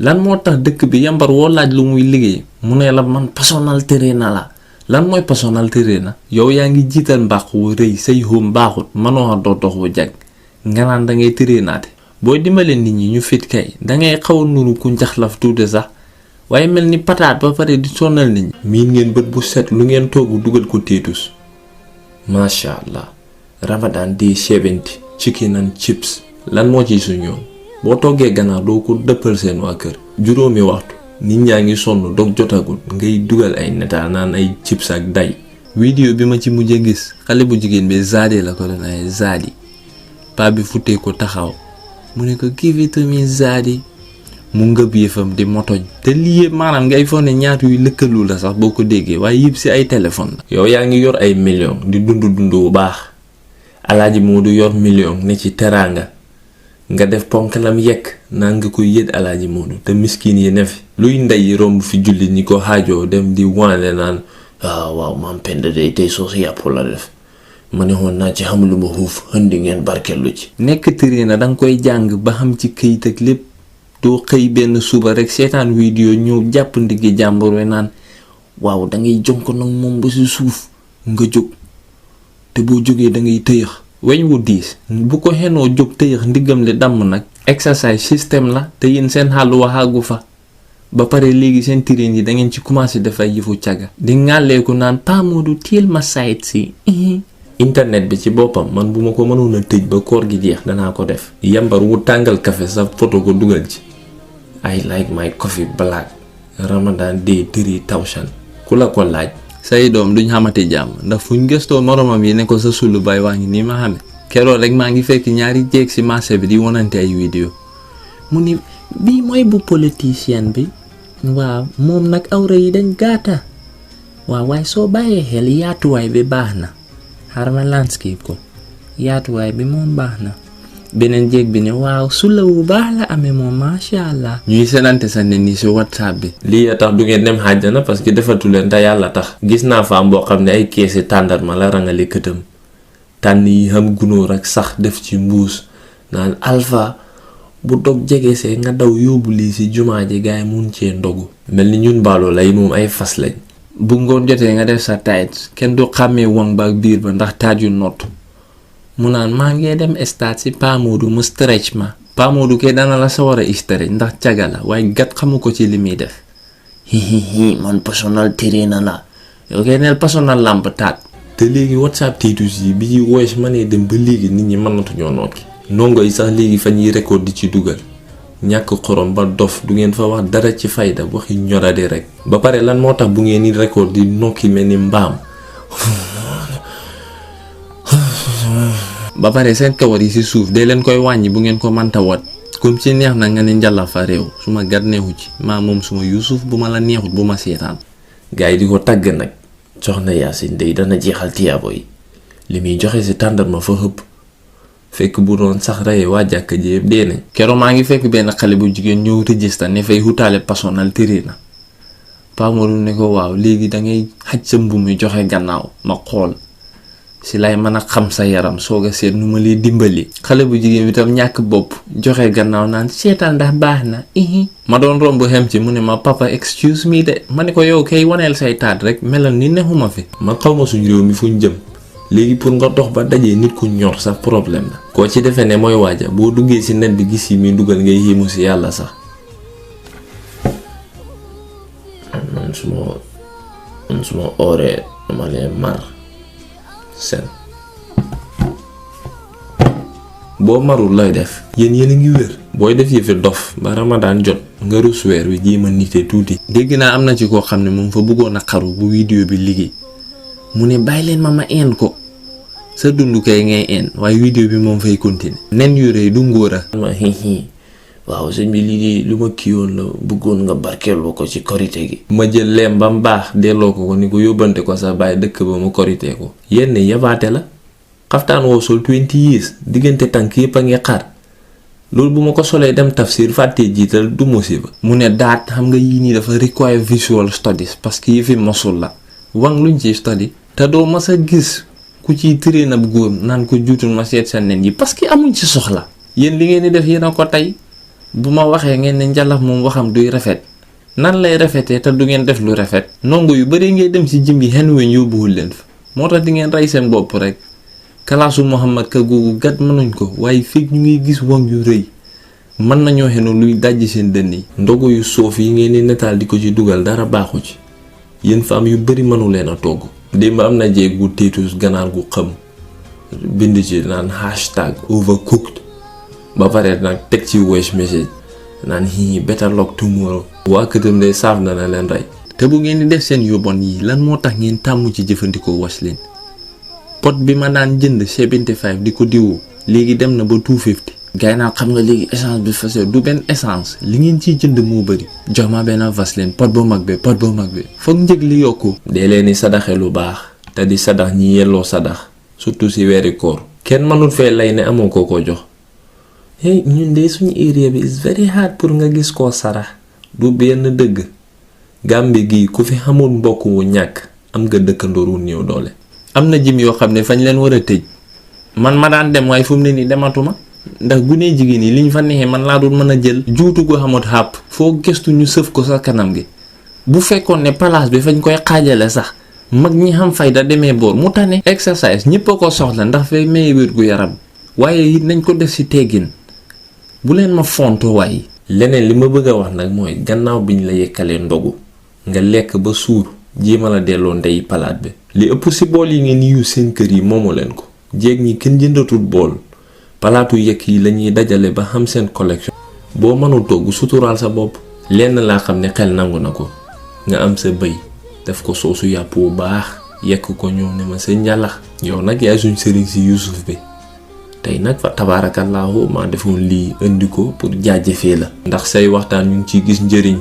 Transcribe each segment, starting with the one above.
lan moo tax dëkk bi yambar woo laaj lu muy liggéey mu ne la man personal trainer la lan mooy personal trainer yow yaa ngi jiital mbàq wu rëy say home baaxut mënoo a dox wu jag nga naan da ngay trainaate boo dimbale nit ñi ñu fit kay dangay xaw a nuru ku njaxlaf tuuti sax waaye mel ni pataat ba pare di sonal nit ñi. miin ngeen bët bu set lu ngeen togg dugal ko téetus macha allah Ramadan day 70 chicken and chips lan moo ciy suñ yoon boo toggee ganaar doo ko dëppal seen waa kër juróomi waxtu nit ñaa ngi sonn dog jotagul ngay dugal ay netaal naan ay chips ak day. vidéo bi ma ci mujjee gis xale bu jigéen bi Zadi la ko doon ay Zadi paa bi futtee ko taxaw mu ne ko give it to me Zadi mu ngëb yëfam di motoñ te lii yëpp maanaam ngay foog ne ñaar yuy lëkkalu la sax boo ko déggee waaye yëpp si ay téléphone la. yow yaa ngi yor ay millions di dund bu baax Alaaji Moodu yor million ne ci teraanga nga def ponkalam yekk naan nga koy yët Alaaji Moodu te miskin yi ne fi luy ndey romb fi julli ñi ko xaajoo dem di waane naan waaw maam Penda day tey soos yàpp la def ma ne woon naa ci xam lu ma xuuf xëndi ngeen barkeelu ci. nekk tëri na danga koy jàng ba xam ci këyit ak lépp doo xëy benn suba rek seetaan vidéo ñëw jàpp ndiggi jàmbur we naan waaw dangay jonko nag moom ba si suuf nga jóg te boo jógee dangay tëyëx weñ wu diis bu ko xenoo jóg tëyëx ndiggam li damm nag exercice système la te yéen seen xàllu waxaagu fa ba pare léegi seen tireen yi da ngeen ci commencé def ay yëfu caga di ngàlleeku naan Pa Modou teel ma sayt si internet bi ci boppam man bu ma ko mënoon a tëj ba koor gi jeex danaa ko def yambar wu tàngal café sa photo ko dugal ci I like my coffee black Ramadan day 3000 ku la ko laaj say doom duñ xamante jàmm ndax fuñ gëstoo moromam yi ne ko sa sulu bay waa ngi nii ma xame keroog rek maa ngi fekk ñaari jeeg ci marché bi di wonante ay vidéo mu ni bii mooy bu politicien bi waaw moom nag awra yi dañ gaata waaw waaye soo bàyyee xel yaatuwaay bi baax na xarama landscape ko yaatuwaay bi moom baax na beneen jéeg bi ne waaw sula wu baax la amee moom macha allah. ñuy senante sa ne nii si whatsapp bi. lii a tax du ngeen dem xàjjana parce que defatu leen te yàlla tax. gis naa fa am boo xam ne ay keesi tàndarma la rangale këtam tànn yi xam gunóor ak sax def ci mbuus naan alpha bu dog jege see nga daw yóbbu lii si jumaa ji gaay mun cee ndogu. mel ni ñun baaloo lay moom ay fas lañ. bu ngoon jotee nga def sa taayit kenn du xàmmee wang ba ak biir ba ndax taaj yu nott mu naan maa ngi dem stade si Pa Modou mu stretch ma Pa Modou kay dana la sa war a stretch ndax caga la waaye gat xamu ko ci li muy def man personal trainer la yow kay neel personal lamp taat. te léegi whatsapp titus yi bi voice ma nee dem ba léegi nit ñi mënatuñoo nokki ndongo yi sax léegi fa ñuy record di ci dugal ñàkk xorom ba dof du ngeen fa wax dara ci fayda waxi ñoradi rek. ba pare lan moo tax bu ngeen di record di nokki mel ni mbaam ba pare seen kawar yi ci suuf dee leen koy wàññi bu ngeen ko manta wat comme ci neex na nga ne njàlla fa réew su ma gat neexu ci maa moom suma Yuusuf bu ma la neexut bu ma seetaan. gars yi di ko tàgg nag soxna Yaasin dey dana jeexal tiyaabo yi li muy joxe ci tàndarma fa xëpp fekk bu doon sax reye waa jàkka ji yëpp dee nañ. keroog maa ngi fekk benn xale bu jigéen ñëw register ne fay hutaale personal trainer Pa Modou ne ko waaw léegi dangay xaj sa mbubb mi joxe gannaaw ma xool si lay mën a xam sa yaram soog a seet nu ma lay dimbali. xale bu jigéen bi tam ñàkk bopp joxe gannaaw naan seetaan ndax baax na ma doon romb xem ci mu ne ma papa excuse me de ma ne ko yow kay waneel say taat rek melal ni nexuma fi. man xaw ma suñu réew mi fuñ jëm léegi pour nga dox ba dajee nit ku ñor sax problème la. koo ci defee ne mooy waaja boo duggee si net bi gis yi muy dugal ngay yéemu si yàlla sax. man suma ooree dama leen mar sen boo marul looy def. yéen a ngi wér. booy def yëfi dof ba Ramadan jot nga rus weer wi jéem a nite tuuti. dégg naa am na ci koo xam ne moom fa bëggoon a xaru bu vidéo bi liggéey mu ne bàyyi leen ma een ko sa dund kay ngay een waaye vidéo bi moom fay continuer. nen yu rëy du ngóora. waaw sëñ bi lii lu ma kiiwoon la bëggoon nga barkeeloo ko ci korite gi. ma jël leem ba mu baax delloo ko ni ko yóbbante ko sa bàyyi dëkk ba mu korite ko. yenn yabaate la xaftaan woo sol 20 years diggante tànk yëpp a ngi xaar loolu bu ma ko solee dem tafsir fàttee jiital du musiba. mu ne daat xam nga yii nii dafa require visual studies parce que yëfi mosul la wang luñ ci study te doo mas a gis ku ciy tëree na góor naan ko juutul ma seet sa nen yi parce que amuñ ci soxla. yéen li ngeen di def yéen a ko tey bu ma waxee ngeen ne njalax moom waxam duy rafet nan lay rafetee te du ngeen def lu rafet. ndongo yu bari ngay dem ci jim yi xen weñ yóbbuwul leen fa moo tax di ngeen rey seen bopp rek. kalaasu Muhammad ka googu gat mënuñ ko waaye fekk ñu ngi gis wang yu rëy mën nañoo xenu luy dajj seen dënn yi. ndogu yu soof yi ngeen di netaal di ko ci dugal dara baaxu ci yéen femme yu bari mënu leen a togg. démb am na jeeg gu tiitus ganaar gu xëm bind ci naan #overcooked ba pare nag teg ci voice message naan better luck tomorrow. waa këtam de saaf na leen rey. te bu ngeen di def seen yu bon yi lan moo tax ngeen tàmm ci jëfandikoo Vaseline. pot bi ma daan jënd 75 di ko diwoo léegi dem na ba 250. gaay naa xam nga léegi essence bi fase du benn essence li ngeen ciy jënd moo bëri. jox ma benn Vaseline pot bu mag bi foog njëg li yokku. dee leen di sadaxe lu baax te di sadax ñi yelloo sadax surtout ci weeri koor. kenn mënul fee lay ne amoo ko jox. hey ñun de suñu area bi is very hard pour nga gis koo sarax. du benn dëgg. Gàmbi gii ku fi xamul mbokk wu ñàkk am nga dëkkandoor wu néew doole. am na jim yoo xam ne fañ leen war a tëj man ma daan dem waaye fu mu ne nii dematuma ndax gune jigéen yi liñ fa neexee man laa doon mën a jël juutu gu xamut xàpp foo gëstu ñu sëf ko sa kanam gi. bu fekkoon ne place bi fañ koy xaajale sax mag ñi xam fayda demee boor mu tane. exercice ñëpp a ko soxla ndax fay maye wér gu yaram waaye it nañ ko def ci teggin bu leen ma fonto waaye. leneen li ma bëgg a wax nag mooy gannaaw biñ la yekkalee ndogu nga lekk ba suur jéema la delloo ndey palaat bi. li ëpp ci bool yi ngeen yu seen kër yi moomu leen ko. jéeg ñi kenn jëndatul bool palaatu yekk yi lañuy dajale ba xam seen collection. boo mënul togg suturaal sa bopp. lenn laa xam ne xel nangu na ko nga am sa bëy def ko soosu yàpp bu baax yekk ko ñëw ne ma sa njàllax. yow nag yaay suñ sëriñ ci Yuusuf bi tey nag fa tabaarakallaahu maa defoon lii indi ko pour jaajëfee la. ndax say waxtaan ñu ngi ciy gis njëriñ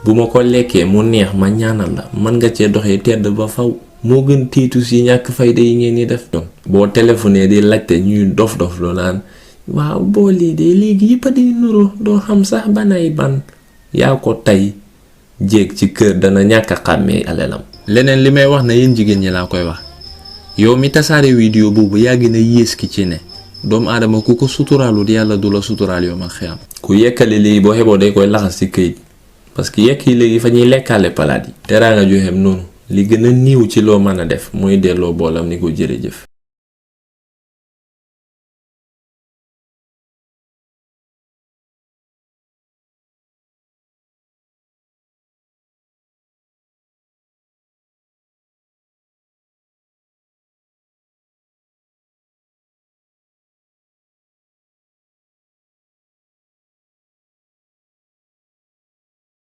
bu ma ko lekkee mu neex ma ñaanal la mën nga cee doxee tedd ba faw moo gën tiitu ci ñàkk fayda yi ngeen di def. boo téléphoné di laajte ñuy dof loo naan waaw boo lii de léegi yëpp a di nuru doo xam sax banay ban yaa ko tey jéeg ci kër dana ñàkk a xàmmee alelam. leneen li may wax na yéen jigéen ñi laa koy wax yow mi tasaare vidéo boobu yaa gën a yées ki ci ne doomu aadama ku ko suturaalul yàlla du la suturaal yow ma xiyam. ku yekkali lii boo xeboo day koy laxas ci këyit parce que yekk yi léegi fa ñuy lekkaale palaat yi. teraanga joxeem noonu li gën a niiw ci loo mën a def mooy delloo boolam ni ko jërëjëf.